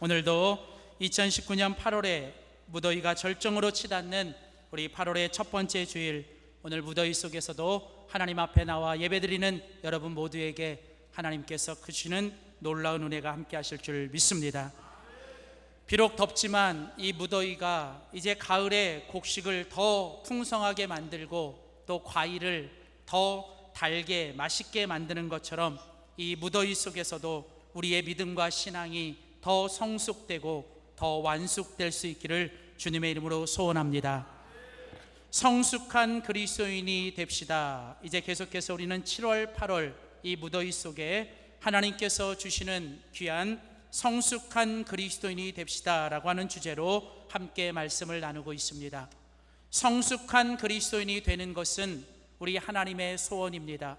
오늘도 2019년 8월에 무더위가 절정으로 치닫는 우리 8월의 첫 번째 주일, 오늘 무더위 속에서도 하나님 앞에 나와 예배드리는 여러분 모두에게 하나님께서 주시는 놀라운 은혜가 함께 하실 줄 믿습니다. 비록 덥지만 이 무더위가 이제 가을에 곡식을 더 풍성하게 만들고 또 과일을 더 달게 맛있게 만드는 것처럼 이 무더위 속에서도 우리의 믿음과 신앙이 더 성숙되고 더 완숙될 수 있기를 주님의 이름으로 소원합니다. 성숙한 그리스도인이 됩시다. 이제 계속해서 우리는 7월, 8월 이 무더위 속에 하나님께서 주시는 귀한 성숙한 그리스도인이 됩시다 라고 하는 주제로 함께 말씀을 나누고 있습니다. 성숙한 그리스도인이 되는 것은 우리 하나님의 소원입니다.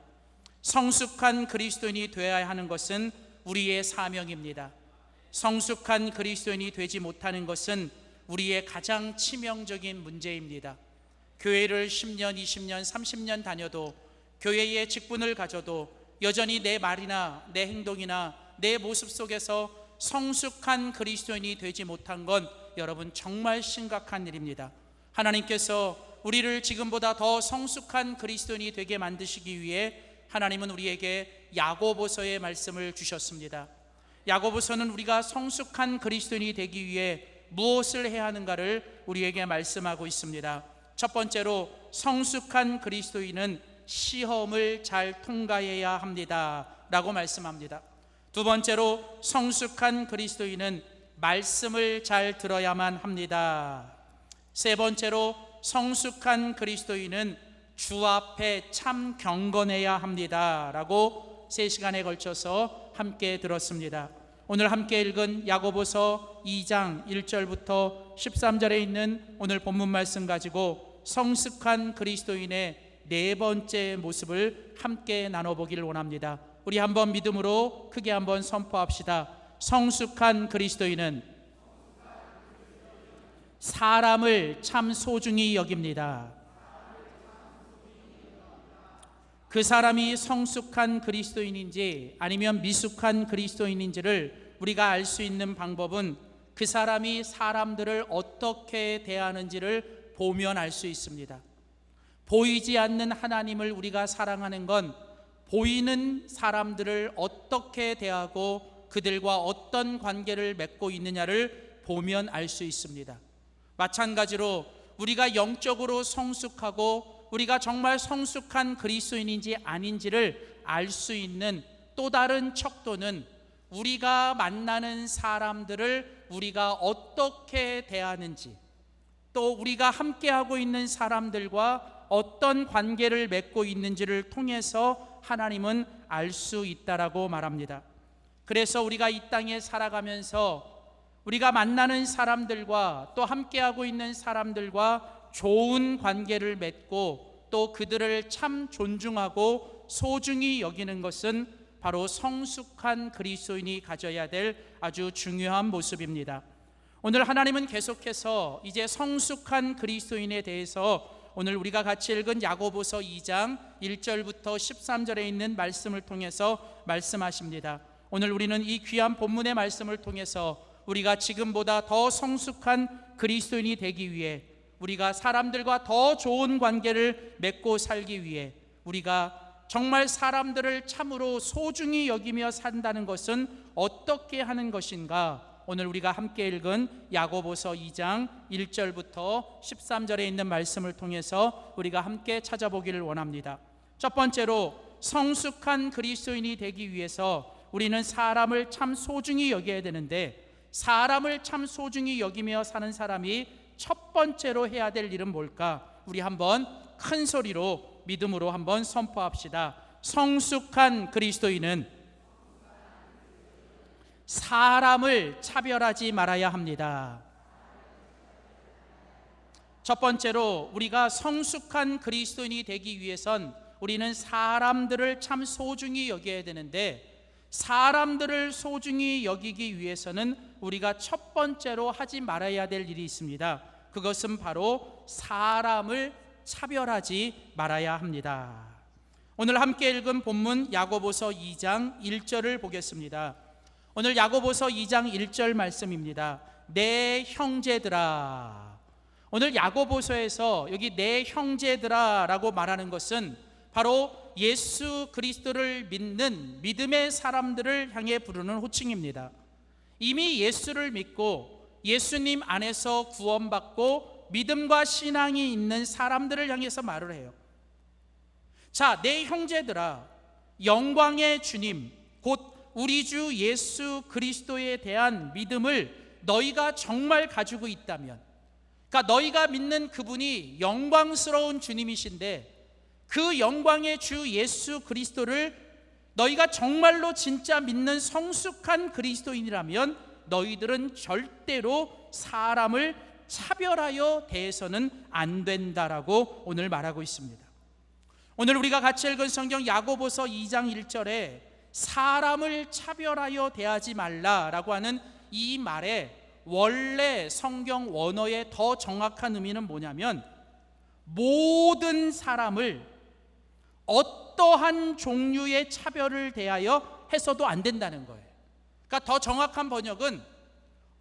성숙한 그리스도인이 되어야 하는 것은 우리의 사명입니다. 성숙한 그리스도인이 되지 못하는 것은 우리의 가장 치명적인 문제입니다. 교회를 10년, 20년, 30년 다녀도, 교회의 직분을 가져도 여전히 내 말이나 내 행동이나 내 모습 속에서 성숙한 그리스도인이 되지 못한 건 여러분 정말 심각한 일입니다. 하나님께서 우리를 지금보다 더 성숙한 그리스도인이 되게 만드시기 위해 하나님은 우리에게 야고보서의 말씀을 주셨습니다. 야고보서는 우리가 성숙한 그리스도인이 되기 위해 무엇을 해야 하는가를 우리에게 말씀하고 있습니다. 첫 번째로 성숙한 그리스도인은 시험을 잘 통과해야 합니다 라고 말씀합니다. 두 번째로 성숙한 그리스도인은 말씀을 잘 들어야만 합니다. 세 번째로 성숙한 그리스도인은 주 앞에 참 경건해야 합니다 라고 3시간에 걸쳐서 함께 들었습니다. 오늘 함께 읽은 야고보서 2장 1절부터 13절에 있는 오늘 본문 말씀 가지고 성숙한 그리스도인의 네 번째 모습을 함께 나눠보기를 원합니다. 우리 한번 믿음으로 크게 한번 선포합시다. 성숙한 그리스도인은 사람을 참 소중히 여깁니다. 그 사람이 성숙한 그리스도인인지 아니면 미숙한 그리스도인인지를 우리가 알 수 있는 방법은 그 사람이 사람들을 어떻게 대하는지를 보면 알 수 있습니다. 보이지 않는 하나님을 우리가 사랑하는 건 보이는 사람들을 어떻게 대하고 그들과 어떤 관계를 맺고 있느냐를 보면 알 수 있습니다. 마찬가지로 우리가 영적으로 성숙하고 우리가 정말 성숙한 그리스도인인지 아닌지를 알 수 있는 또 다른 척도는 우리가 만나는 사람들을 우리가 어떻게 대하는지, 또 우리가 함께하고 있는 사람들과 어떤 관계를 맺고 있는지를 통해서 하나님은 알 수 있다라고 말합니다. 그래서 우리가 이 땅에 살아가면서 우리가 만나는 사람들과 또 함께하고 있는 사람들과 좋은 관계를 맺고 또 그들을 참 존중하고 소중히 여기는 것은 바로 성숙한 그리스도인이 가져야 될 아주 중요한 모습입니다. 오늘 하나님은 계속해서 이제 성숙한 그리스도인에 대해서 오늘 우리가 같이 읽은 야고보서 2장 1절부터 13절에 있는 말씀을 통해서 말씀하십니다. 오늘 우리는 이 귀한 본문의 말씀을 통해서 우리가 지금보다 더 성숙한 그리스도인이 되기 위해, 우리가 사람들과 더 좋은 관계를 맺고 살기 위해, 우리가 정말 사람들을 참으로 소중히 여기며 산다는 것은 어떻게 하는 것인가, 오늘 우리가 함께 읽은 야고보서 2장 1절부터 13절에 있는 말씀을 통해서 우리가 함께 찾아보기를 원합니다. 첫 번째로 성숙한 그리스도인이 되기 위해서 우리는 사람을 참 소중히 여겨야 되는데, 사람을 참 소중히 여기며 사는 사람이 첫 번째로 해야 될 일은 뭘까? 우리 한번 큰 소리로 믿음으로 한번 선포합시다. 성숙한 그리스도인은 사람을 차별하지 말아야 합니다. 첫 번째로 우리가 성숙한 그리스도인이 되기 위해선 우리는 사람들을 참 소중히 여겨야 되는데, 사람들을 소중히 여기기 위해서는 우리가 첫 번째로 하지 말아야 될 일이 있습니다. 그것은 바로 사람을 차별하지 말아야 합니다. 오늘 함께 읽은 본문 야고보서 2장 1절을 보겠습니다. 오늘 야고보서 2장 1절 말씀입니다. 내 형제들아. 오늘 야고보서에서 여기 내 형제들아라고 말하는 것은 바로 예수 그리스도를 믿는 믿음의 사람들을 향해 부르는 호칭입니다. 이미 예수를 믿고 예수님 안에서 구원받고 믿음과 신앙이 있는 사람들을 향해서 말을 해요. 자, 내 형제들아, 영광의 주님 곧 우리 주 예수 그리스도에 대한 믿음을 너희가 정말 가지고 있다면, 그러니까 너희가 믿는 그분이 영광스러운 주님이신데 그 영광의 주 예수 그리스도를 너희가 정말로 진짜 믿는 성숙한 그리스도인이라면 너희들은 절대로 사람을 차별하여 대해서는 안 된다라고 오늘 말하고 있습니다. 오늘 우리가 같이 읽은 성경 야고보서 2장 1절에 사람을 차별하여 대하지 말라라고 하는 이 말에 원래 성경 원어의 더 정확한 의미는 뭐냐면 모든 사람을 어떠한 종류의 차별을 대하여 해서도 안 된다는 거예요. 그러니까 더 정확한 번역은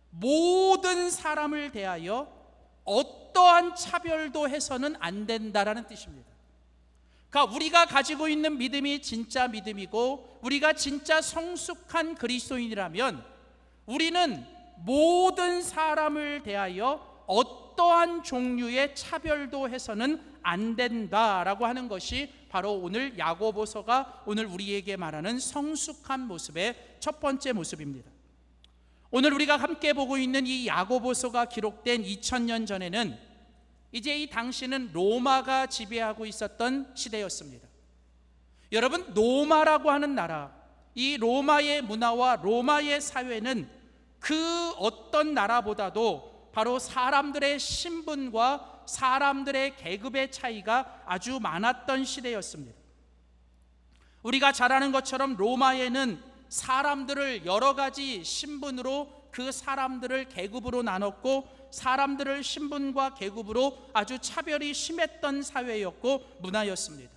모든 사람을 대하여 어떠한 차별도 해서는 안 된다라는 뜻입니다. 그러니까 우리가 가지고 있는 믿음이 진짜 믿음이고 우리가 진짜 성숙한 그리스도인이라면 우리는 모든 사람을 대하여 어떠한 종류의 차별도 해서는 안 된다라고 하는 것이 바로 오늘 야고보서가 오늘 우리에게 말하는 성숙한 모습의 첫 번째 모습입니다. 오늘 우리가 함께 보고 있는 이 야고보서가 기록된 2000년 전에는 이제 이 당시는 로마가 지배하고 있었던 시대였습니다. 여러분, 로마라고 하는 나라, 이 로마의 문화와 로마의 사회는 그 어떤 나라보다도 바로 사람들의 신분과 사람들의 계급의 차이가 아주 많았던 시대였습니다. 우리가 잘 아는 것처럼 로마에는 사람들을 여러 가지 신분으로 그 사람들을 계급으로 나눴고 사람들을 신분과 계급으로 아주 차별이 심했던 사회였고 문화였습니다.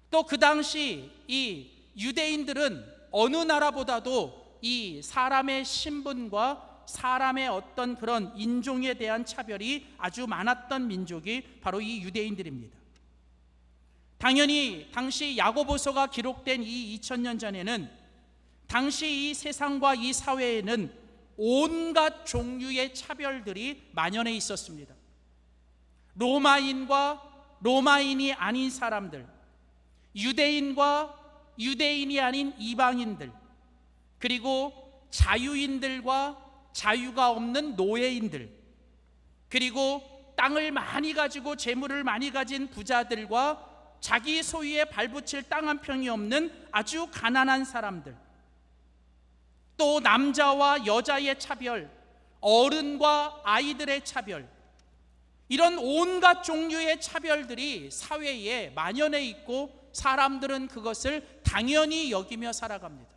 또 그 당시 이 유대인들은 어느 나라보다도 이 사람의 신분과 사람의 어떤 그런 인종에 대한 차별이 아주 많았던 민족이 바로 이 유대인들입니다. 당연히 당시 야고보서가 기록된 이 2000년 전에는 당시 이 세상과 이 사회에는 온갖 종류의 차별들이 만연해 있었습니다. 로마인과 로마인이 아닌 사람들, 유대인과 유대인이 아닌 이방인들, 그리고 자유인들과 자유가 없는 노예인들, 그리고 땅을 많이 가지고 재물을 많이 가진 부자들과 자기 소유에 발붙일 땅 한 평이 없는 아주 가난한 사람들, 또 남자와 여자의 차별, 어른과 아이들의 차별, 이런 온갖 종류의 차별들이 사회에 만연해 있고 사람들은 그것을 당연히 여기며 살아갑니다.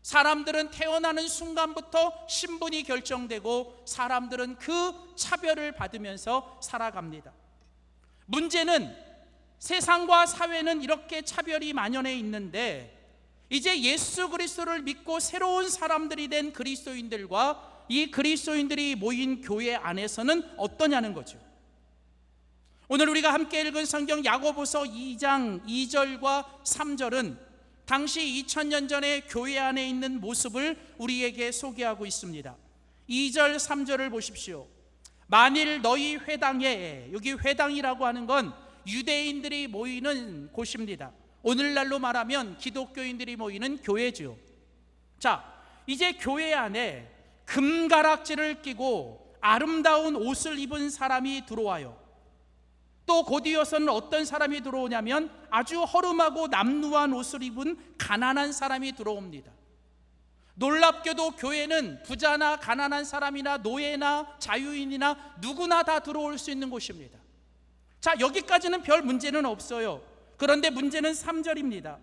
사람들은 태어나는 순간부터 신분이 결정되고 사람들은 그 차별을 받으면서 살아갑니다. 문제는 세상과 사회는 이렇게 차별이 만연해 있는데 이제 예수 그리스도를 믿고 새로운 사람들이 된 그리스도인들과 이 그리스도인들이 모인 교회 안에서는 어떠냐는 거죠. 오늘 우리가 함께 읽은 성경 야고보서 2장 2절과 3절은 당시 2000년 전에 교회 안에 있는 모습을 우리에게 소개하고 있습니다. 2절 3절을 보십시오. 만일 너희 회당에, 여기 회당이라고 하는 건 유대인들이 모이는 곳입니다. 오늘날로 말하면 기독교인들이 모이는 교회죠. 자, 이제 교회 안에 금가락지를 끼고 아름다운 옷을 입은 사람이 들어와요. 또 곧이어서는 어떤 사람이 들어오냐면 아주 허름하고 남루한 옷을 입은 가난한 사람이 들어옵니다. 놀랍게도 교회는 부자나 가난한 사람이나 노예나 자유인이나 누구나 다 들어올 수 있는 곳입니다. 자, 여기까지는 별 문제는 없어요. 그런데 문제는 3절입니다.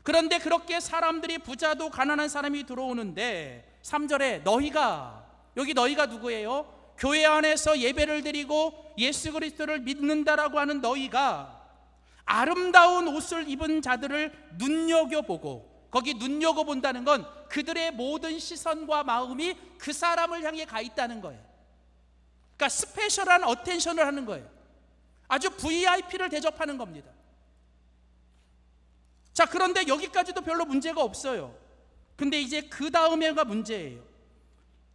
그런데 그렇게 사람들이 부자도 가난한 사람이 들어오는데 3절에 너희가, 여기 너희가 누구예요? 교회 안에서 예배를 드리고 예수 그리스도를 믿는다라고 하는 너희가 아름다운 옷을 입은 자들을 눈여겨보고 거기 눈여겨본다는 건 그들의 모든 시선과 마음이 그 사람을 향해 가 있다는 거예요. 그러니까 스페셜한 어텐션을 하는 거예요. 아주 VIP를 대접하는 겁니다. 자, 그런데 여기까지도 별로 문제가 없어요. 근데 이제 그 다음에가 문제예요.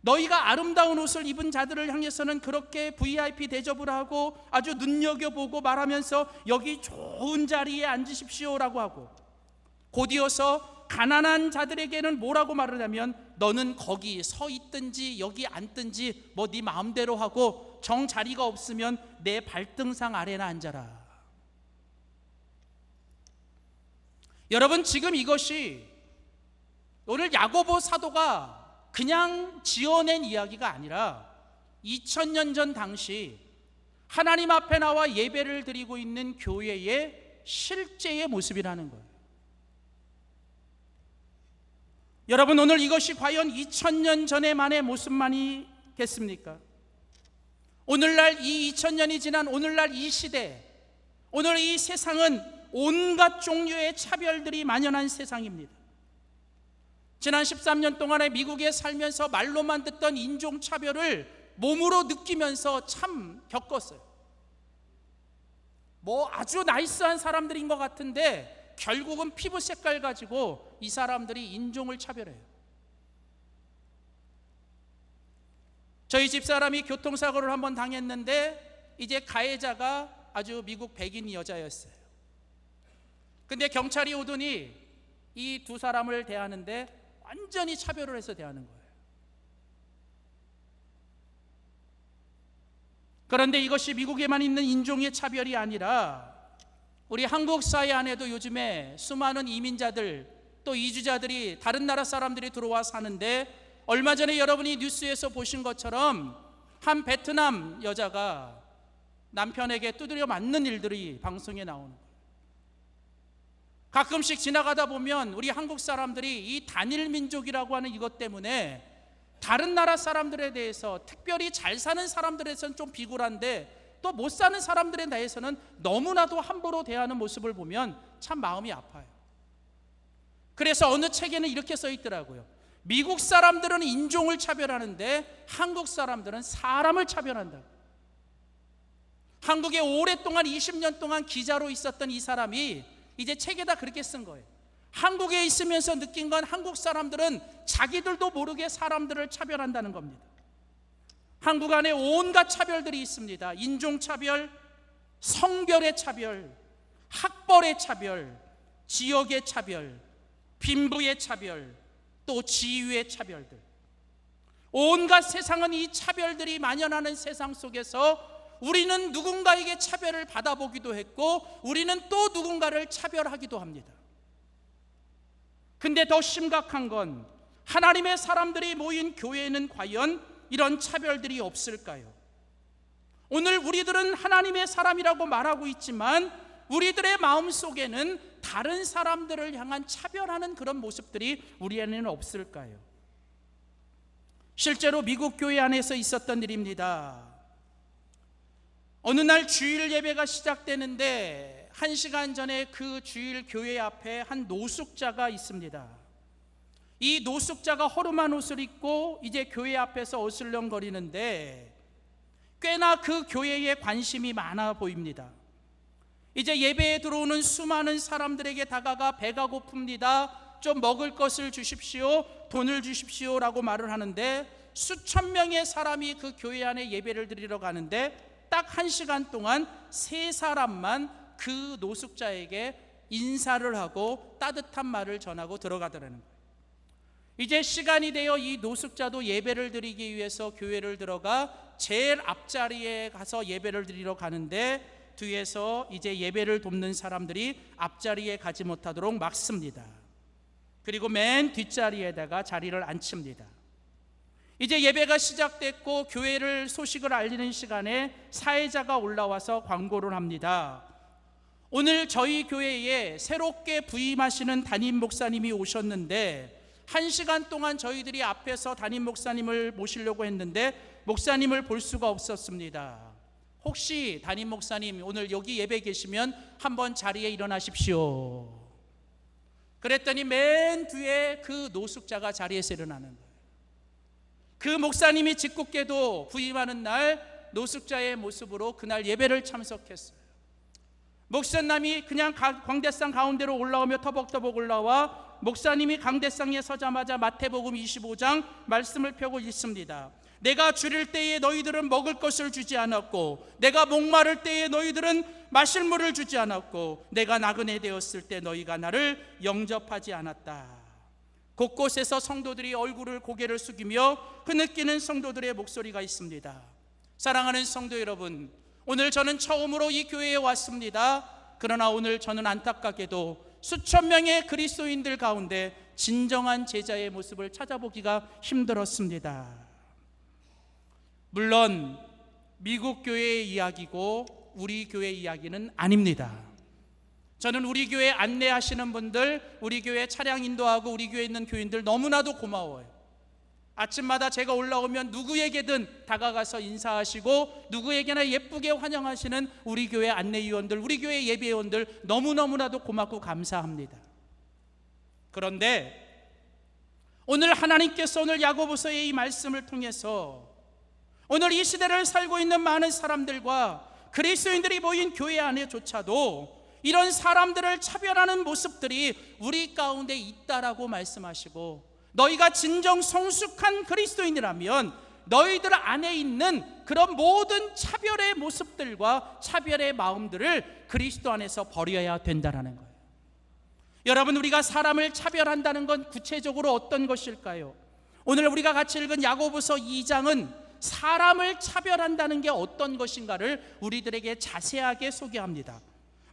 너희가 아름다운 옷을 입은 자들을 향해서는 그렇게 VIP 대접을 하고 아주 눈여겨보고 말하면서 여기 좋은 자리에 앉으십시오라고 하고, 곧이어서 가난한 자들에게는 뭐라고 말을 하면 너는 거기 서 있든지 여기 앉든지 뭐 네 마음대로 하고 정 자리가 없으면 내 발등상 아래나 앉아라. 여러분, 지금 이것이 오늘 야고보 사도가 그냥 지어낸 이야기가 아니라 2000년 전 당시 하나님 앞에 나와 예배를 드리고 있는 교회의 실제의 모습이라는 거예요. 여러분, 오늘 이것이 과연 2000년 전에만의 모습만이겠습니까? 오늘날 이 2000년이 지난 오늘날 이 시대, 오늘 이 세상은 온갖 종류의 차별들이 만연한 세상입니다. 지난 13년 동안에 미국에 살면서 말로만 듣던 인종차별을 몸으로 느끼면서 참 겪었어요. 뭐 아주 나이스한 사람들인 것 같은데 결국은 피부 색깔 가지고 이 사람들이 인종을 차별해요. 저희 집사람이 교통사고를 한번 당했는데 이제 가해자가 아주 미국 백인 여자였어요. 근데 경찰이 오더니 이 두 사람을 대하는데 완전히 차별을 해서 대하는 거예요. 그런데 이것이 미국에만 있는 인종의 차별이 아니라 우리 한국 사회 안에도 요즘에 수많은 이민자들 또 이주자들이 다른 나라 사람들이 들어와 사는데, 얼마 전에 여러분이 뉴스에서 보신 것처럼 한 베트남 여자가 남편에게 두드려 맞는 일들이 방송에 나오는 거예요. 가끔씩 지나가다 보면 우리 한국 사람들이 이 단일 민족이라고 하는 이것 때문에 다른 나라 사람들에 대해서, 특별히 잘 사는 사람들에 대해서는 좀 비굴한데 또 못 사는 사람들에 대해서는 너무나도 함부로 대하는 모습을 보면 참 마음이 아파요. 그래서 어느 책에는 이렇게 써 있더라고요. 미국 사람들은 인종을 차별하는데 한국 사람들은 사람을 차별한다. 한국에 오랫동안 20년 동안 기자로 있었던 이 사람이 이제 책에다 그렇게 쓴 거예요. 한국에 있으면서 느낀 건 한국 사람들은 자기들도 모르게 사람들을 차별한다는 겁니다. 한국 안에 온갖 차별들이 있습니다. 인종차별, 성별의 차별, 학벌의 차별, 지역의 차별, 빈부의 차별, 또 지위의 차별들. 온갖 세상은 이 차별들이 만연하는 세상 속에서 우리는 누군가에게 차별을 받아보기도 했고 우리는 또 누군가를 차별하기도 합니다. 근데 더 심각한 건 하나님의 사람들이 모인 교회에는 과연 이런 차별들이 없을까요? 오늘 우리들은 하나님의 사람이라고 말하고 있지만 우리들의 마음속에는 다른 사람들을 향한 차별하는 그런 모습들이 우리 안에는 없을까요? 실제로 미국 교회 안에서 있었던 일입니다. 어느 날 주일 예배가 시작되는데 1시간 전에 그 주일 교회 앞에 한 노숙자가 있습니다. 이 노숙자가 허름한 옷을 입고 이제 교회 앞에서 어슬렁거리는데 꽤나 그 교회에 관심이 많아 보입니다. 이제 예배에 들어오는 수많은 사람들에게 다가가 배가 고픕니다. 좀 먹을 것을 주십시오. 돈을 주십시오라고 말을 하는데 수천 명의 사람이 그 교회 안에 예배를 드리러 가는데 딱 1시간 동안 3사람만 그 노숙자에게 인사를 하고 따뜻한 말을 전하고 들어가더라는 거예요. 이제 시간이 되어 이 노숙자도 예배를 드리기 위해서 교회를 들어가 제일 앞자리에 가서 예배를 드리러 가는데 뒤에서 이제 예배를 돕는 사람들이 앞자리에 가지 못하도록 막습니다. 그리고 맨 뒷자리에다가 자리를 앉힙니다. 이제 예배가 시작됐고 교회를 소식을 알리는 시간에 사회자가 올라와서 광고를 합니다. 오늘 저희 교회에 새롭게 부임하시는 담임 목사님이 오셨는데 1시간 동안 저희들이 앞에서 담임 목사님을 모시려고 했는데 목사님을 볼 수가 없었습니다. 혹시 담임 목사님 오늘 여기 예배 계시면 한번 자리에 일어나십시오. 그랬더니 맨 뒤에 그 노숙자가 자리에서 일어나는 거예요. 그 목사님이 짓궂게도 부임하는 날 노숙자의 모습으로 그날 예배를 참석했어요. 목사님이 그냥 광대상 가운데로 올라오며 터벅터벅 올라와 목사님이 강대상에 서자마자 마태복음 25장 말씀을 펴고 있습니다. 내가 줄일 때에 너희들은 먹을 것을 주지 않았고, 내가 목마를 때에 너희들은 마실 물을 주지 않았고, 내가 나그네 되었을 때 너희가 나를 영접하지 않았다. 곳곳에서 성도들이 얼굴을 고개를 숙이며 흐느끼는 성도들의 목소리가 있습니다. 사랑하는 성도 여러분, 오늘 저는 처음으로 이 교회에 왔습니다. 그러나 오늘 저는 안타깝게도 수천 명의 그리스도인들 가운데 진정한 제자의 모습을 찾아보기가 힘들었습니다. 물론 미국 교회의 이야기고 우리 교회 이야기는 아닙니다. 저는 우리 교회 안내하시는 분들, 우리 교회 차량 인도하고 우리 교회에 있는 교인들 너무나도 고마워요. 아침마다 제가 올라오면 누구에게든 다가가서 인사하시고 누구에게나 예쁘게 환영하시는 우리 교회 안내위원들, 우리 교회 예배위원들 너무너무나도 고맙고 감사합니다. 그런데 오늘 하나님께서 오늘 야고보서의 이 말씀을 통해서 오늘 이 시대를 살고 있는 많은 사람들과 그리스도인들이 모인 교회 안에조차도 이런 사람들을 차별하는 모습들이 우리 가운데 있다라고 말씀하시고, 너희가 진정 성숙한 그리스도인이라면 너희들 안에 있는 그런 모든 차별의 모습들과 차별의 마음들을 그리스도 안에서 버려야 된다는 거예요. 여러분, 우리가 사람을 차별한다는 건 구체적으로 어떤 것일까요? 오늘 우리가 같이 읽은 야고보서 2장은 사람을 차별한다는 게 어떤 것인가를 우리들에게 자세하게 소개합니다.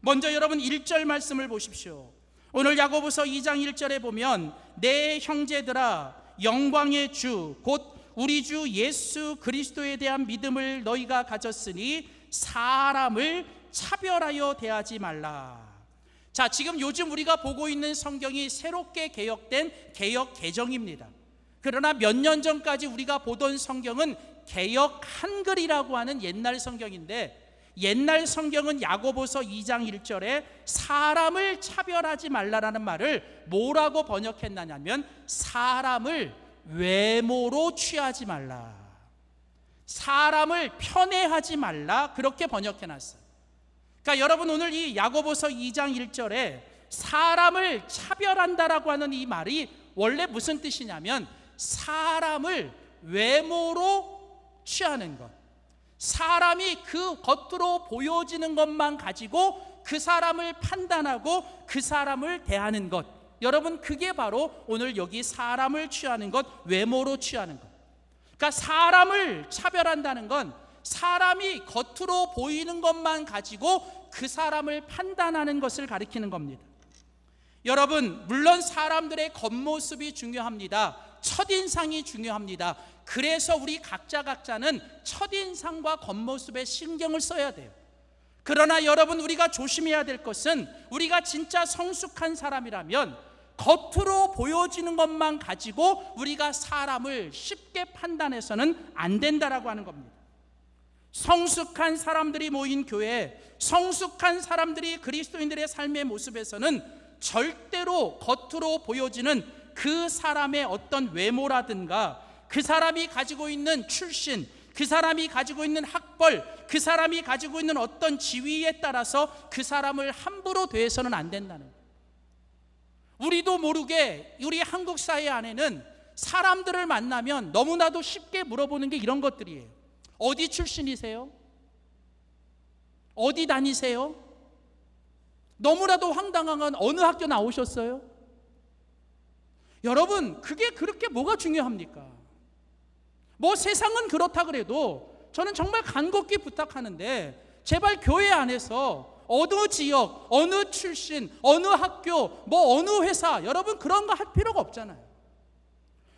먼저 여러분 1절 말씀을 보십시오. 오늘 야고보서 2장 1절에 보면 내 형제들아, 영광의 주 곧 우리 주 예수 그리스도에 대한 믿음을 너희가 가졌으니 사람을 차별하여 대하지 말라. 자, 지금 요즘 우리가 보고 있는 성경이 새롭게 개혁된 개역 개정입니다. 그러나 몇 년 전까지 우리가 보던 성경은 개역 한글이라고 하는 옛날 성경인데, 옛날 성경은 야고보서 2장 1절에 사람을 차별하지 말라라는 말을 뭐라고 번역했느냐면 사람을 외모로 취하지 말라, 사람을 편애하지 말라, 그렇게 번역해놨어요. 그러니까 여러분, 오늘 이 야고보서 2장 1절에 사람을 차별한다라고 하는 이 말이 원래 무슨 뜻이냐면 사람을 외모로 취하는 것, 사람이 그 겉으로 보여지는 것만 가지고 그 사람을 판단하고 그 사람을 대하는 것, 여러분 그게 바로 오늘 여기 사람을 취하는 것, 외모로 취하는 것. 그러니까 사람을 차별한다는 건 사람이 겉으로 보이는 것만 가지고 그 사람을 판단하는 것을 가리키는 겁니다. 여러분, 물론 사람들의 겉모습이 중요합니다. 첫인상이 중요합니다. 그래서 우리 각자는 첫인상과 겉모습에 신경을 써야 돼요. 그러나 여러분, 우리가 조심해야 될 것은 우리가 진짜 성숙한 사람이라면 겉으로 보여지는 것만 가지고 우리가 사람을 쉽게 판단해서는 안 된다라고 하는 겁니다. 성숙한 사람들이 모인 교회, 성숙한 사람들이 그리스도인들의 삶의 모습에서는 절대로 겉으로 보여지는 그 사람의 어떤 외모라든가 그 사람이 가지고 있는 출신, 그 사람이 가지고 있는 학벌, 그 사람이 가지고 있는 어떤 지위에 따라서 그 사람을 함부로 대해서는 안 된다는 거예요. 우리도 모르게 우리 한국 사회 안에는 사람들을 만나면 너무나도 쉽게 물어보는 게 이런 것들이에요. 어디 출신이세요? 어디 다니세요? 너무나도 황당한 건 어느 학교 나오셨어요? 여러분, 그게 그렇게 뭐가 중요합니까? 뭐 세상은 그렇다 그래도 저는 정말 간곡히 부탁하는데 제발 교회 안에서 어느 지역, 어느 출신, 어느 학교, 뭐 어느 회사, 여러분 그런 거 할 필요가 없잖아요.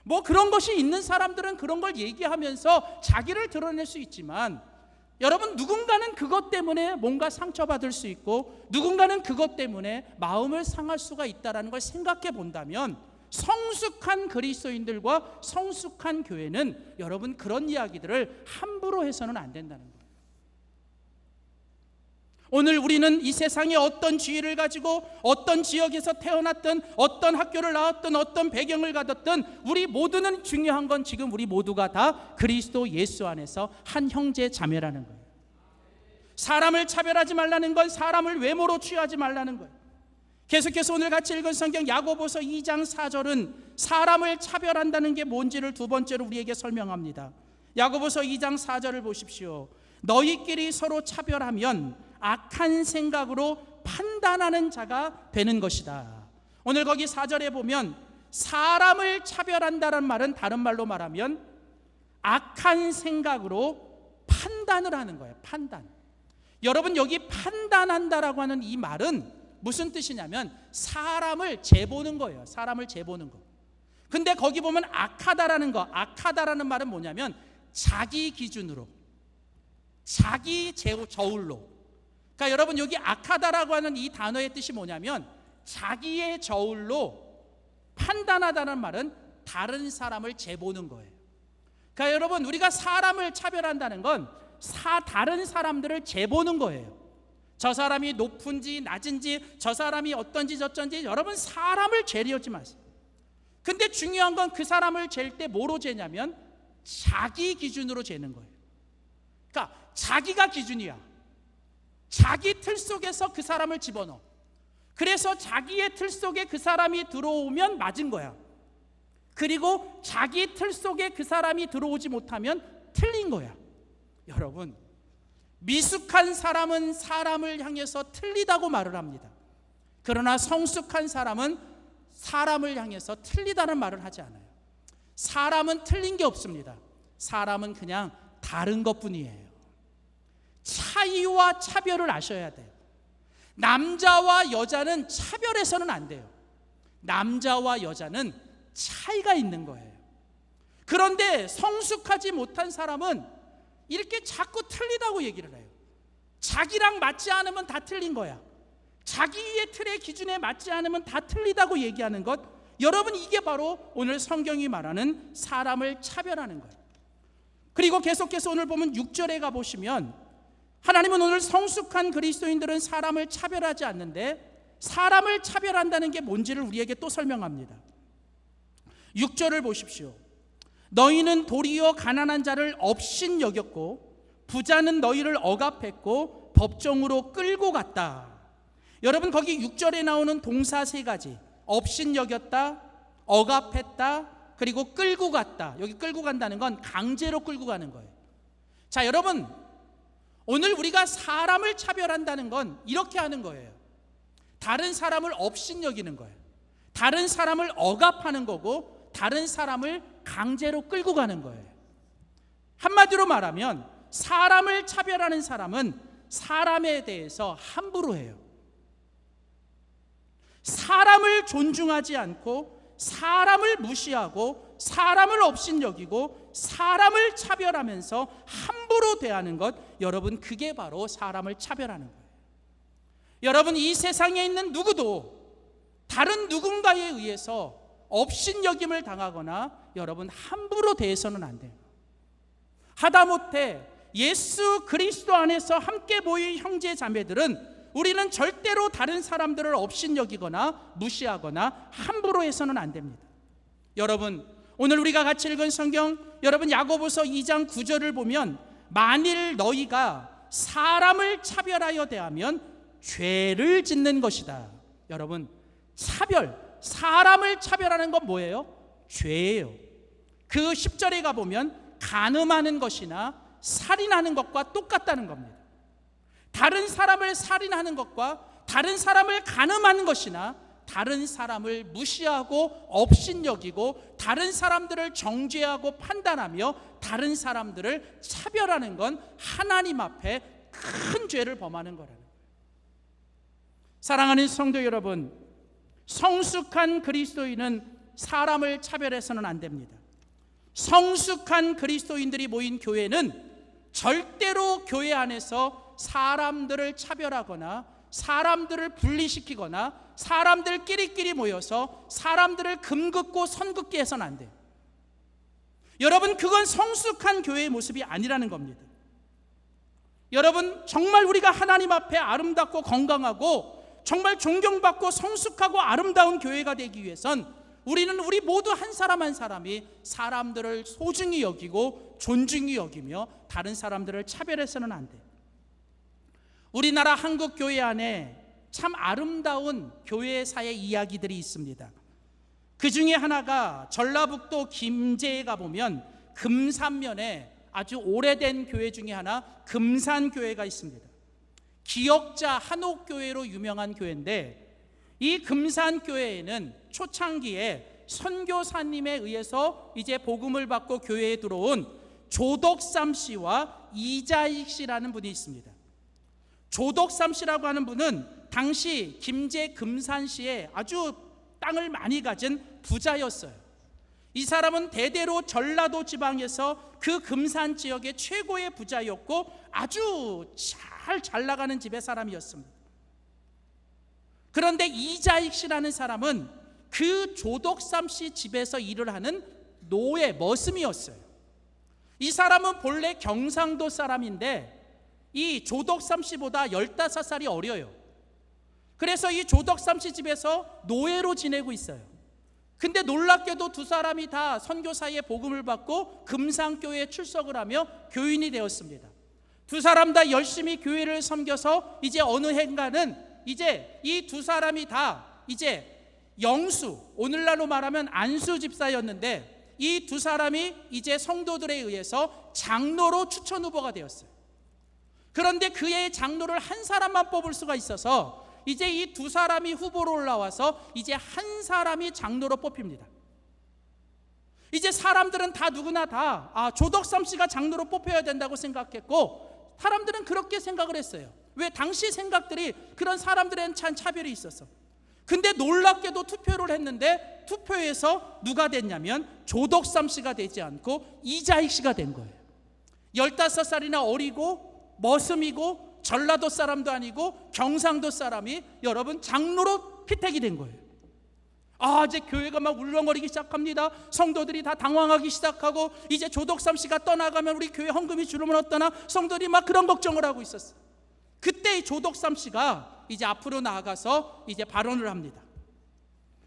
뭐 그런 것이 있는 사람들은 그런 걸 얘기하면서 자기를 드러낼 수 있지만, 여러분 누군가는 그것 때문에 뭔가 상처받을 수 있고 누군가는 그것 때문에 마음을 상할 수가 있다는 걸 생각해 본다면 성숙한 그리스도인들과 성숙한 교회는 여러분 그런 이야기들을 함부로 해서는 안 된다는 거예요. 오늘 우리는 이 세상에 어떤 지위를 가지고 어떤 지역에서 태어났든 어떤 학교를 나왔든 어떤 배경을 가졌든 우리 모두는 중요한 건 지금 우리 모두가 다 그리스도 예수 안에서 한 형제 자매라는 거예요. 사람을 차별하지 말라는 건 사람을 외모로 취하지 말라는 거예요. 계속해서 오늘 같이 읽은 성경 야고보서 2장 4절은 사람을 차별한다는 게 뭔지를 두 번째로 우리에게 설명합니다. 야고보서 2장 4절을 보십시오. 너희끼리 서로 차별하면 악한 생각으로 판단하는 자가 되는 것이다. 오늘 거기 4절에 보면 사람을 차별한다는 말은 다른 말로 말하면 악한 생각으로 판단을 하는 거예요. 판단. 여러분, 여기 판단한다라고 하는 이 말은 무슨 뜻이냐면 사람을 재보는 거예요. 사람을 재보는 거. 근데 거기 보면 악하다라는 거, 악하다라는 말은 뭐냐면 자기 기준으로, 자기 저울로. 그러니까 여러분, 여기 악하다라고 하는 이 단어의 뜻이 뭐냐면 자기의 저울로 판단하다는 말은 다른 사람을 재보는 거예요. 그러니까 여러분, 우리가 사람을 차별한다는 건 다른 사람들을 재보는 거예요. 저 사람이 높은지 낮은지, 저 사람이 어떤지 저쩐지, 여러분 사람을 재려지 마세요. 근데 중요한 건 그 사람을 잴 때 뭐로 재냐면 자기 기준으로 재는 거예요. 그러니까 자기가 기준이야. 자기 틀 속에서 그 사람을 집어넣어. 그래서 자기의 틀 속에 그 사람이 들어오면 맞은 거야. 그리고 자기 틀 속에 그 사람이 들어오지 못하면 틀린 거야. 여러분, 미숙한 사람은 사람을 향해서 틀리다고 말을 합니다. 그러나 성숙한 사람은 사람을 향해서 틀리다는 말을 하지 않아요. 사람은 틀린 게 없습니다. 사람은 그냥 다른 것뿐이에요. 차이와 차별을 아셔야 돼요. 남자와 여자는 차별해서는 안 돼요. 남자와 여자는 차이가 있는 거예요. 그런데 성숙하지 못한 사람은 이렇게 자꾸 틀리다고 얘기를 해요. 자기랑 맞지 않으면 다 틀린 거야. 자기의 틀의 기준에 맞지 않으면 다 틀리다고 얘기하는 것, 여러분, 이게 바로 오늘 성경이 말하는 사람을 차별하는 거예요. 그리고 계속해서 오늘 보면 6절에 가보시면 하나님은 오늘 성숙한 그리스도인들은 사람을 차별하지 않는데 사람을 차별한다는 게 뭔지를 우리에게 또 설명합니다. 6절을 보십시오. 너희는 도리어 가난한 자를 업신 여겼고 부자는 너희를 억압했고 법정으로 끌고 갔다. 여러분, 거기 6절에 나오는 동사 세 가지, 업신 여겼다, 억압했다, 그리고 끌고 갔다. 여기 끌고 간다는 건 강제로 끌고 가는 거예요. 자, 여러분, 오늘 우리가 사람을 차별한다는 건 이렇게 하는 거예요. 다른 사람을 업신 여기는 거예요. 다른 사람을 억압하는 거고 다른 사람을 강제로 끌고 가는 거예요. 한마디로 말하면 사람을 차별하는 사람은 사람에 대해서 함부로 해요. 사람을 존중하지 않고 사람을 무시하고 사람을 업신 여기고 사람을 차별하면서 함부로 대하는 것, 여러분, 그게 바로 사람을 차별하는 거예요. 여러분, 이 세상에 있는 누구도 다른 누군가에 의해서 업신여김을 당하거나 여러분 함부로 대해서는 안 돼요. 하다못해 예수 그리스도 안에서 함께 모인 형제 자매들은 우리는 절대로 다른 사람들을 업신여기거나 무시하거나 함부로 해서는 안 됩니다. 여러분, 오늘 우리가 같이 읽은 성경, 여러분 야고보서 2장 9절을 보면 만일 너희가 사람을 차별하여 대하면 죄를 짓는 것이다. 여러분, 사람을 차별하는 건 뭐예요? 죄예요. 그 10절에 가보면 간음하는 것이나 살인하는 것과 똑같다는 겁니다. 다른 사람을 살인하는 것과 다른 사람을 간음하는 것이나 다른 사람을 무시하고 업신여기고 다른 사람들을 정죄하고 판단하며 다른 사람들을 차별하는 건 하나님 앞에 큰 죄를 범하는 거라는 거예요. 사랑하는 성도 여러분, 성숙한 그리스도인은 사람을 차별해서는 안 됩니다. 성숙한 그리스도인들이 모인 교회는 절대로 교회 안에서 사람들을 차별하거나 사람들을 분리시키거나 사람들끼리끼리 모여서 사람들을 금긋고 선긋게 해서는 안 돼요. 여러분, 그건 성숙한 교회의 모습이 아니라는 겁니다. 여러분, 정말 우리가 하나님 앞에 아름답고 건강하고 정말 존경받고 성숙하고 아름다운 교회가 되기 위해선 우리 모두 한 사람 한 사람이 사람들을 소중히 여기고 존중히 여기며 다른 사람들을 차별해서는 안 돼요. 우리나라 한국 교회 안에 참 아름다운 교회사의 이야기들이 있습니다. 그 중에 하나가 전라북도 김제에 가보면 금산면에 아주 오래된 교회 중에 하나 금산교회가 있습니다. 기역자 한옥교회로 유명한 교회인데, 이 금산교회에는 초창기에 선교사님에 의해서 이제 복음을 받고 교회에 들어온 조덕삼 씨와 이자익 씨라는 분이 있습니다. 조덕삼 씨라고 하는 분은 당시 김제 금산시에 아주 땅을 많이 가진 부자였어요. 이 사람은 대대로 전라도 지방에서 그 금산 지역의 최고의 부자였고 아주 잘 나가는 집의 사람이었습니다. 그런데 이자익 씨라는 사람은 그 조덕삼 씨 집에서 일을 하는 노예, 머슴이었어요. 이 사람은 본래 경상도 사람인데 이 조덕삼 씨보다 15살이 어려요. 그래서 이 조덕삼 씨 집에서 노예로 지내고 있어요. 근데 놀랍게도 두 사람이 다 선교사의 복음을 받고 금산교회에 출석을 하며 교인이 되었습니다. 두 사람 다 열심히 교회를 섬겨서 이제 어느 해인가는 이제 이 두 사람이 다 이제 영수, 오늘날로 말하면 안수 집사였는데 이 두 사람이 이제 성도들에 의해서 장로로 추천 후보가 되었어요. 그런데 그의 장로를 한 사람만 뽑을 수가 있어서 이제 이 두 사람이 후보로 올라와서 이제 한 사람이 장로로 뽑힙니다. 이제 사람들은 다 누구나 다 조덕삼 씨가 장로로 뽑혀야 된다고 생각했고, 사람들은 그렇게 생각을 했어요. 왜? 당시 생각들이 그런 사람들에는 참 차별이 있었어. 근데 놀랍게도 투표를 했는데 투표에서 누가 됐냐면 조덕삼 씨가 되지 않고 이자익 씨가 된 거예요. 15살이나 어리고 머슴이고 전라도 사람도 아니고 경상도 사람이 여러분 장로로 피택이 된 거예요. 이제 교회가 막 울렁거리기 시작합니다. 성도들이 다 당황하기 시작하고 이제 조덕삼 씨가 떠나가면 우리 교회 헌금이 주름을 어떠나 성도들이 막 그런 걱정을 하고 있었어요. 그때 이 조덕삼 씨가 이제 앞으로 나아가서 이제 발언을 합니다.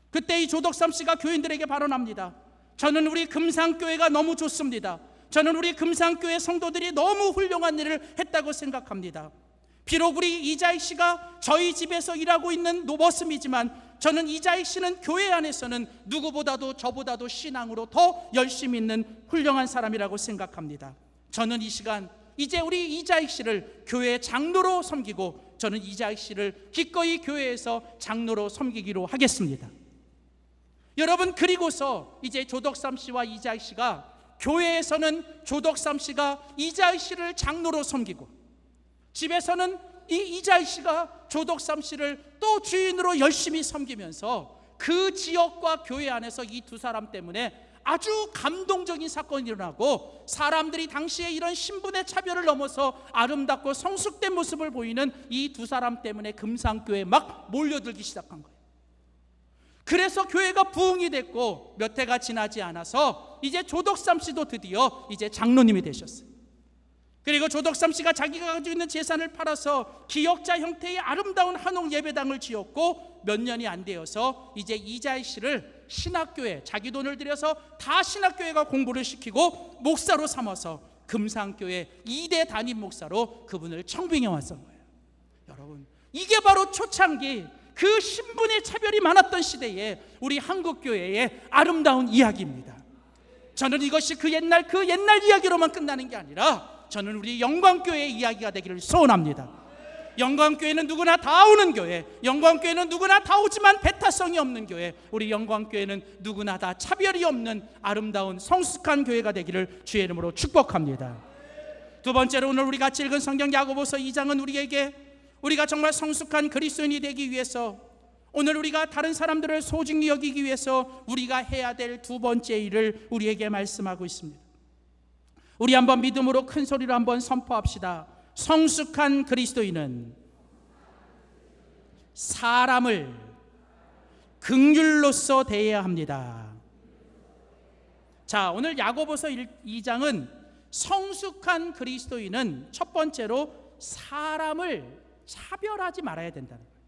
그때 이 조덕삼 씨가 교인들에게 발언합니다. 저는 우리 금산교회가 너무 좋습니다. 저는 우리 금산교회 성도들이 너무 훌륭한 일을 했다고 생각합니다. 비록 우리 이자익 씨가 저희 집에서 일하고 있는 노버슴이지만 저는 이자익 씨는 교회 안에서는 누구보다도 저보다도 신앙으로 더 열심히 있는 훌륭한 사람이라고 생각합니다. 저는 이 시간 이제 우리 이자익 씨를 교회 장로로 섬기고 저는 이자익 씨를 기꺼이 교회에서 장로로 섬기기로 하겠습니다. 여러분, 그리고서 이제 조덕삼 씨와 이자익 씨가 교회에서는 조덕삼 씨가 이자익 씨를 장로로 섬기고 집에서는 이 이자익 씨가 조덕삼 씨를 또 주인으로 열심히 섬기면서 그 지역과 교회 안에서 이 두 사람 때문에 아주 감동적인 사건이 일어나고 사람들이 당시에 이런 신분의 차별을 넘어서 아름답고 성숙된 모습을 보이는 이 두 사람 때문에 금산교회에 막 몰려들기 시작한 거예요. 그래서 교회가 부흥이 됐고 몇 해가 지나지 않아서 이제 조덕삼 씨도 드디어 이제 장로님이 되셨어요. 그리고 조덕삼 씨가 자기가 가지고 있는 재산을 팔아서 기역자 형태의 아름다운 한옥 예배당을 지었고 몇 년이 안 되어서 이제 이자익 씨를 신학교에 자기 돈을 들여서 다 신학교회가 공부를 시키고 목사로 삼아서 금산교회 2대 담임 목사로 그분을 청빙해 왔던 거예요. 여러분, 이게 바로 초창기 그 신분의 차별이 많았던 시대에 우리 한국교회의 아름다운 이야기입니다. 저는 이것이 그 옛날 이야기로만 끝나는 게 아니라 저는 우리 영광교회의 이야기가 되기를 소원합니다. 영광교회는 누구나 다 오는 교회, 영광교회는 누구나 다 오지만 배타성이 없는 교회, 우리 영광교회는 누구나 다 차별이 없는 아름다운 성숙한 교회가 되기를 주의 이름으로 축복합니다. 두 번째로 오늘 우리 같이 읽은 성경 야고보서 2장은 우리가 정말 성숙한 그리스도인이 되기 위해서, 오늘 우리가 다른 사람들을 소중히 여기기 위해서 우리가 해야 될 두 번째 일을 우리에게 말씀하고 있습니다. 우리 한번 믿음으로 큰 소리로 한번 선포합시다. 성숙한 그리스도인은 사람을 긍휼로서 대해야 합니다. 자, 오늘 야고보서 2장은 성숙한 그리스도인은 첫 번째로 사람을 차별하지 말아야 된다는 거예요.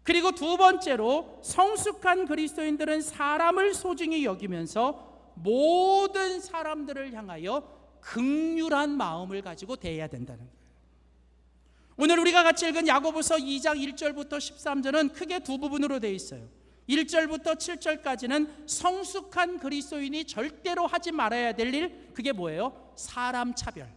그리고 두 번째로 성숙한 그리스도인들은 사람을 소중히 여기면서 모든 사람들을 향하여 긍휼한 마음을 가지고 대해야 된다는 거예요. 오늘 우리가 같이 읽은 야고보서 2장 1절부터 13절은 크게 두 부분으로 되어 있어요. 1절부터 7절까지는 성숙한 그리스도인이 절대로 하지 말아야 될 일, 그게 뭐예요? 사람 차별.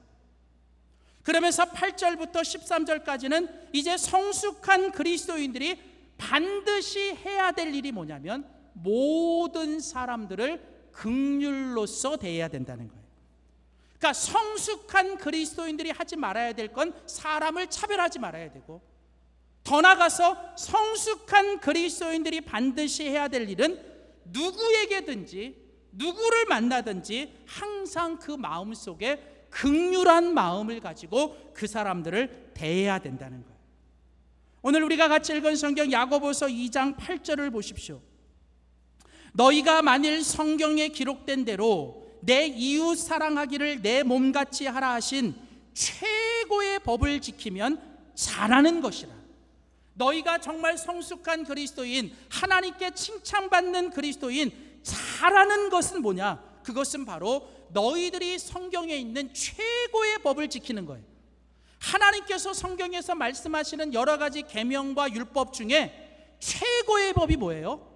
그러면서 8절부터 13절까지는 이제 성숙한 그리스도인들이 반드시 해야 될 일이 뭐냐면 모든 사람들을 긍휼로써 대해야 된다는 거예요. 그러니까 성숙한 그리스도인들이 하지 말아야 될 건 사람을 차별하지 말아야 되고, 더 나아가서 성숙한 그리스도인들이 반드시 해야 될 일은 누구에게든지 누구를 만나든지 항상 그 마음속에 긍휼한 마음을 가지고 그 사람들을 대해야 된다는 거예요. 오늘 우리가 같이 읽은 성경 야고보서 2장 8절을 보십시오. 너희가 만일 성경에 기록된 대로 내 이웃 사랑하기를 내 몸같이 하라 하신 최고의 법을 지키면 잘하는 것이라. 너희가 정말 성숙한 그리스도인, 하나님께 칭찬받는 그리스도인, 잘하는 것은 뭐냐? 그것은 바로 너희들이 성경에 있는 최고의 법을 지키는 거예요. 하나님께서 성경에서 말씀하시는 여러 가지 계명과 율법 중에 최고의 법이 뭐예요?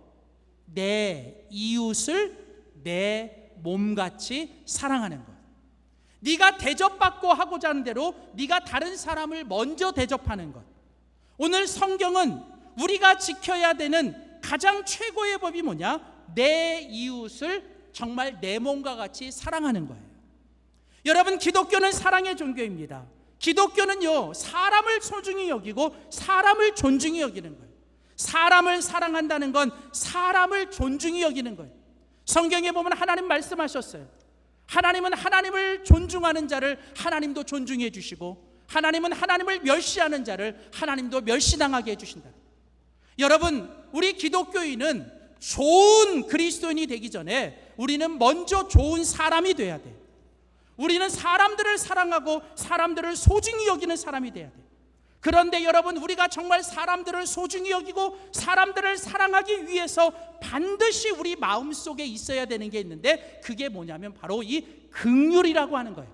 내 이웃을 내 몸같이 사랑하는 것. 네가 대접받고 하고자 하는 대로 네가 다른 사람을 먼저 대접하는 것. 오늘 성경은 우리가 지켜야 되는 가장 최고의 법이 뭐냐? 내 이웃을 정말 내 몸과 같이 사랑하는 거예요. 여러분, 기독교는 사랑의 종교입니다. 기독교는요, 사람을 소중히 여기고 사람을 존중히 여기는 거예요. 사람을 사랑한다는 건 사람을 존중히 여기는 거예요. 성경에 보면 하나님 말씀하셨어요. 하나님은 하나님을 존중하는 자를 하나님도 존중해 주시고, 하나님은 하나님을 멸시하는 자를 하나님도 멸시당하게 해주신다. 여러분, 우리 기독교인은 좋은 그리스도인이 되기 전에 우리는 먼저 좋은 사람이 돼야 돼요. 우리는 사람들을 사랑하고 사람들을 소중히 여기는 사람이 돼야 돼요. 그런데 여러분, 우리가 정말 사람들을 소중히 여기고 사람들을 사랑하기 위해서 반드시 우리 마음속에 있어야 되는 게 있는데, 그게 뭐냐면 바로 이 긍휼이라고 하는 거예요.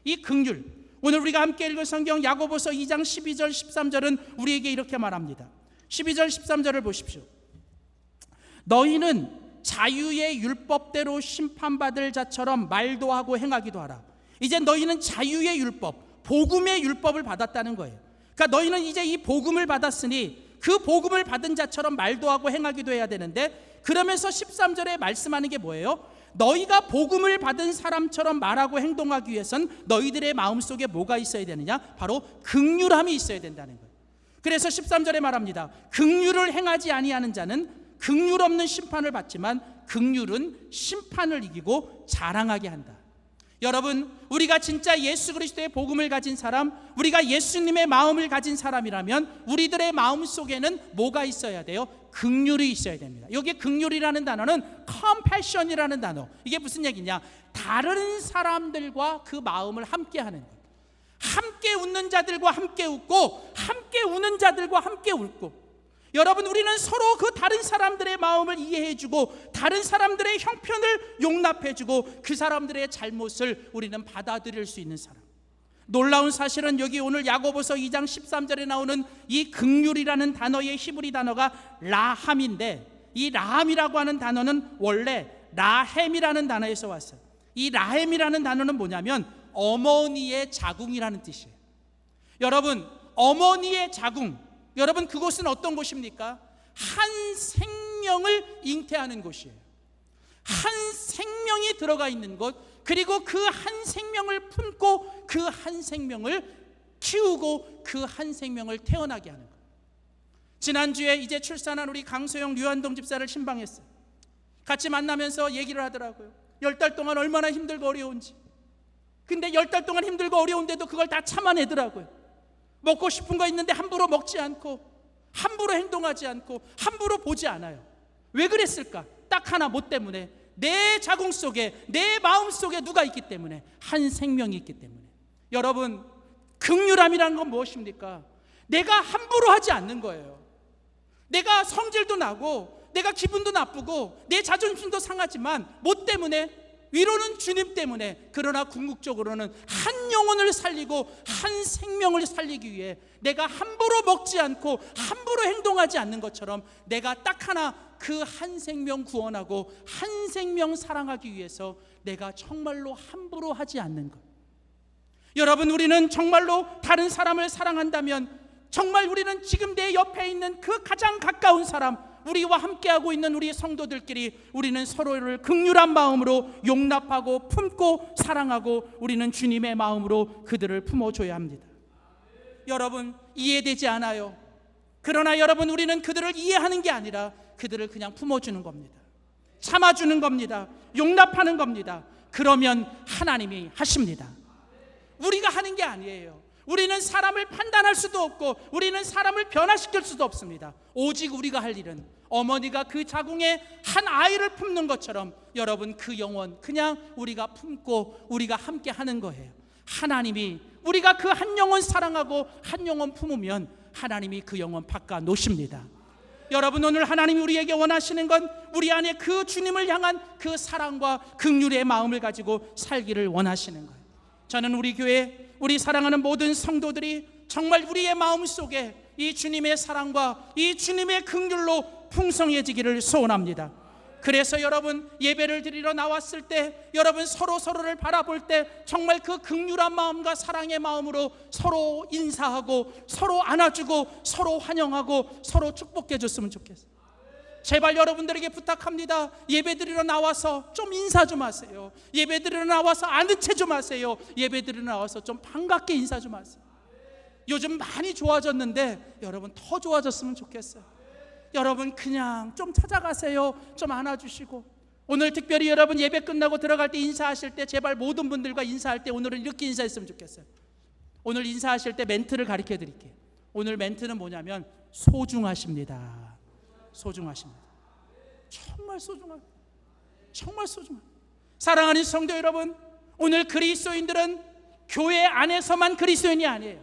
이 긍휼. 오늘 우리가 함께 읽은 성경 야고보서 2장 12절 13절은 우리에게 이렇게 말합니다. 12절 13절을 보십시오. 너희는 자유의 율법대로 심판받을 자처럼 말도 하고 행하기도 하라. 이제 너희는 자유의 율법, 복음의 율법을 받았다는 거예요. 그러니까 너희는 이제 이 복음을 받았으니 그 복음을 받은 자처럼 말도 하고 행하기도 해야 되는데, 그러면서 13절에 말씀하는 게 뭐예요? 너희가 복음을 받은 사람처럼 말하고 행동하기 위해선 너희들의 마음속에 뭐가 있어야 되느냐? 바로 긍휼함이 있어야 된다는 거예요. 그래서 13절에 말합니다. 긍휼을 행하지 아니하는 자는 긍휼 없는 심판을 받지만 긍휼은 심판을 이기고 자랑하게 한다. 여러분, 우리가 진짜 예수 그리스도의 복음을 가진 사람, 우리가 예수님의 마음을 가진 사람이라면 우리들의 마음 속에는 뭐가 있어야 돼요? 긍휼이 있어야 됩니다. 여기 긍휼이라는 단어는 compassion이라는 단어. 이게 무슨 얘기냐? 다른 사람들과 그 마음을 함께 하는 것. 함께 웃는 자들과 함께 웃고 함께 우는 자들과 함께 웃고. 여러분, 우리는 서로 그 다른 사람들의 마음을 이해해주고 다른 사람들의 형편을 용납해주고 그 사람들의 잘못을 우리는 받아들일 수 있는 사람. 놀라운 사실은 여기 오늘 야고보서 2장 13절에 나오는 이 긍휼이라는 단어의 히브리 단어가 라함인데, 이 라함이라고 하는 단어는 원래 라햄이라는 단어에서 왔어요. 이 라햄이라는 단어는 뭐냐면 어머니의 자궁이라는 뜻이에요. 여러분, 어머니의 자궁, 여러분, 그곳은 어떤 곳입니까? 한 생명을 잉태하는 곳이에요. 한 생명이 들어가 있는 곳, 그리고 그 한 생명을 품고 그 한 생명을 키우고 그 한 생명을 태어나게 하는 것. 지난주에 이제 출산한 우리 강소영 류한동 집사를 신방했어요. 같이 만나면서 얘기를 하더라고요. 10달 동안 얼마나 힘들고 어려운지. 근데 10달 동안 힘들고 어려운데도 그걸 다 참아내더라고요. 먹고 싶은 거 있는데 함부로 먹지 않고, 함부로 행동하지 않고, 함부로 보지 않아요. 왜 그랬을까? 딱 하나, 뭐 때문에? 내 자궁 속에, 내 마음 속에 누가 있기 때문에? 한 생명이 있기 때문에. 여러분, 긍휼함이라는 건 무엇입니까? 내가 함부로 하지 않는 거예요. 내가 성질도 나고 내가 기분도 나쁘고 내 자존심도 상하지만 뭐 때문에? 위로는 주님 때문에. 그러나 궁극적으로는 한 영혼을 살리고 한 생명을 살리기 위해 내가 함부로 먹지 않고 함부로 행동하지 않는 것처럼 내가 딱 하나 그 한 생명 구원하고 한 생명 사랑하기 위해서 내가 정말로 함부로 하지 않는 것. 여러분, 우리는 정말로 다른 사람을 사랑한다면 정말 우리는 지금 내 옆에 있는 그 가장 가까운 사람, 우리와 함께하고 있는 우리 성도들끼리 우리는 서로를 긍휼한 마음으로 용납하고 품고 사랑하고 우리는 주님의 마음으로 그들을 품어줘야 합니다. 여러분, 이해되지 않아요. 그러나 여러분, 우리는 그들을 이해하는 게 아니라 그들을 그냥 품어주는 겁니다. 참아주는 겁니다. 용납하는 겁니다. 그러면 하나님이 하십니다. 우리가 하는 게 아니에요. 우리는 사람을 판단할 수도 없고 우리는 사람을 변화시킬 수도 없습니다. 오직 우리가 할 일은 어머니가 그 자궁에 한 아이를 품는 것처럼 여러분, 그 영혼 그냥 우리가 품고 우리가 함께 하는 거예요. 하나님이 우리가 그 한 영혼 사랑하고 한 영혼 품으면 하나님이 그 영혼 바꿔 놓으십니다. 여러분, 오늘 하나님이 우리에게 원하시는 건 우리 안에 그 주님을 향한 그 사랑과 긍휼의 마음을 가지고 살기를 원하시는 거예요. 저는 우리 교회, 우리 사랑하는 모든 성도들이 정말 우리의 마음속에 이 주님의 사랑과 이 주님의 긍휼로 풍성해지기를 소원합니다. 그래서 여러분, 예배를 드리러 나왔을 때 여러분 서로를 바라볼 때 정말 그 긍휼한 마음과 사랑의 마음으로 서로 인사하고 서로 안아주고 서로 환영하고 서로 축복해 줬으면 좋겠어요. 제발 여러분들에게 부탁합니다. 예배 드리러 나와서 좀 인사 좀 하세요. 예배 드리러 나와서 아는 체 좀 하세요. 예배 드리러 나와서 좀 반갑게 인사 좀 하세요. 요즘 많이 좋아졌는데 여러분 더 좋아졌으면 좋겠어요. 여러분 그냥 좀 찾아가세요. 좀 안아주시고, 오늘 특별히 여러분 예배 끝나고 들어갈 때 인사하실 때 제발 모든 분들과 인사할 때 오늘은 이렇게 인사했으면 좋겠어요. 오늘 인사하실 때 멘트를 가르쳐 드릴게요. 오늘 멘트는 뭐냐면 소중하십니다. 소중하십니다. 정말 소중합니다. 정말 소중합니다. 사랑하는 성도 여러분, 오늘 그리스도인들은 교회 안에서만 그리스도인이 아니에요.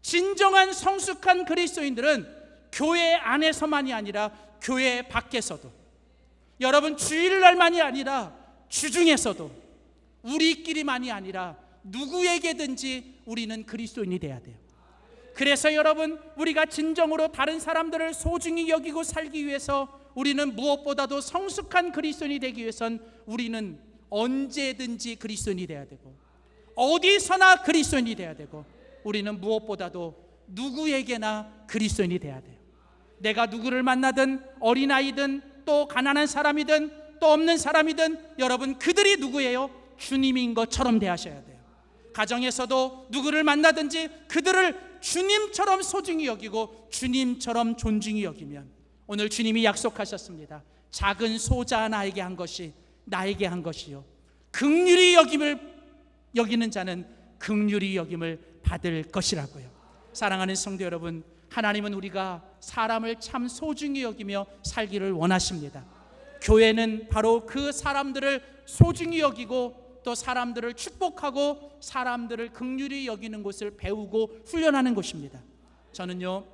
진정한 성숙한 그리스도인들은 교회 안에서만이 아니라 교회 밖에서도, 여러분 주일날만이 아니라 주중에서도, 우리끼리만이 아니라 누구에게든지 우리는 그리스도인이 돼야 돼요. 그래서 여러분, 우리가 진정으로 다른 사람들을 소중히 여기고 살기 위해서 우리는 무엇보다도 성숙한 그리스도인이 되기 위해선 우리는 언제든지 그리스도인이 돼야 되고 어디서나 그리스도인이 돼야 되고 우리는 무엇보다도 누구에게나 그리스도인이 돼야 돼요. 내가 누구를 만나든 어린아이든 또 가난한 사람이든 또 없는 사람이든 여러분 그들이 누구예요? 주님인 것처럼 대하셔야 돼요. 가정에서도 누구를 만나든지 그들을 주님처럼 소중히 여기고 주님처럼 존중히 여기면 오늘 주님이 약속하셨습니다. 작은 소자 나에게 한 것이 나에게 한 것이요 긍휼히 여기는 자는 긍휼히 여김을 받을 것이라고요. 사랑하는 성도 여러분, 하나님은 우리가 사람을 참 소중히 여기며 살기를 원하십니다. 교회는 바로 그 사람들을 소중히 여기고 또 사람들을 축복하고 사람들을 긍휼히 여기는 것을 배우고 훈련하는 곳입니다. 저는요,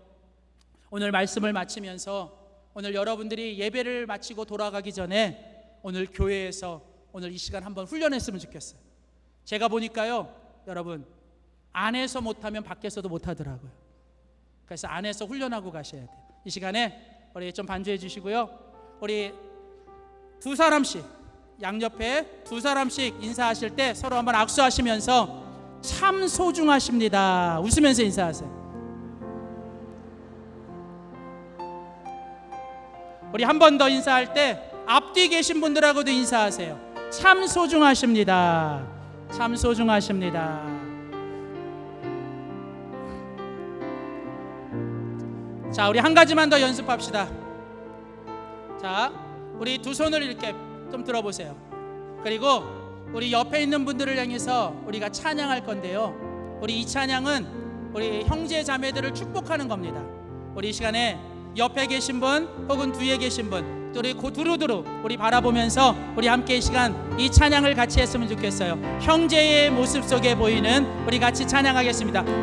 오늘 말씀을 마치면서 오늘 여러분들이 예배를 마치고 돌아가기 전에 오늘 교회에서 오늘 이 시간 한번 훈련했으면 좋겠어요. 제가 보니까요, 여러분 안에서 못하면 밖에서도 못하더라고요. 그래서 안에서 훈련하고 가셔야 돼요. 이 시간에 우리 좀 반주해 주시고요, 우리 두 사람씩, 양옆에 두 사람씩 인사하실 때 서로 한번 악수하시면서 참 소중하십니다 웃으면서 인사하세요. 우리 한 번 더 인사할 때 앞뒤 계신 분들하고도 인사하세요. 참 소중하십니다. 참 소중하십니다. 자, 우리 한 가지만 더 연습합시다. 자, 우리 두 손을 이렇게 좀 들어보세요. 그리고 우리 옆에 있는 분들을 향해서 우리가 찬양할 건데요, 우리 이 찬양은 우리 형제 자매들을 축복하는 겁니다. 우리 이 시간에 옆에 계신 분 혹은 뒤에 계신 분 또 우리 두루두루 우리 바라보면서 우리 함께 이 시간 이 찬양을 같이 했으면 좋겠어요. 형제의 모습 속에 보이는 우리 같이 찬양하겠습니다.